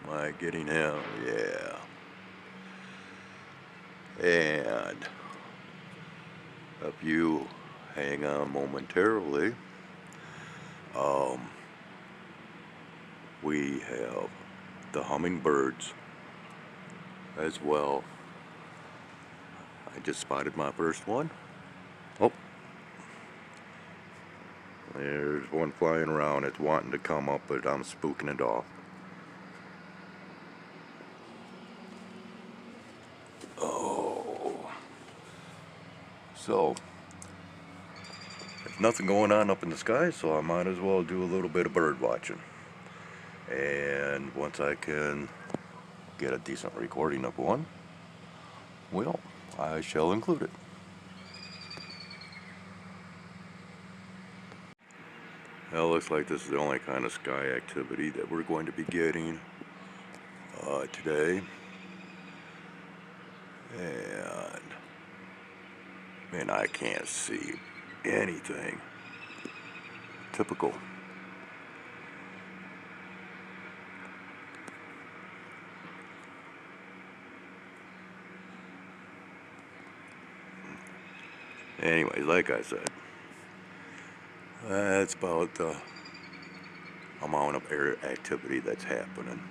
Am I getting him? Yeah. And if you hang on momentarily, um, we have the hummingbirds as well. I just spotted my first one. Oh, there's one flying around. It's wanting to come up, but I'm spooking it off. Oh, so there's nothing going on up in the sky, so I might as well do a little bit of bird watching. And once I can get a decent recording of one, well, I shall include it. Well, looks like this is the only kind of sky activity that we're going to be getting today. And man, I can't see anything. Typical. Anyways, like I said, that's about the amount of air activity that's happening.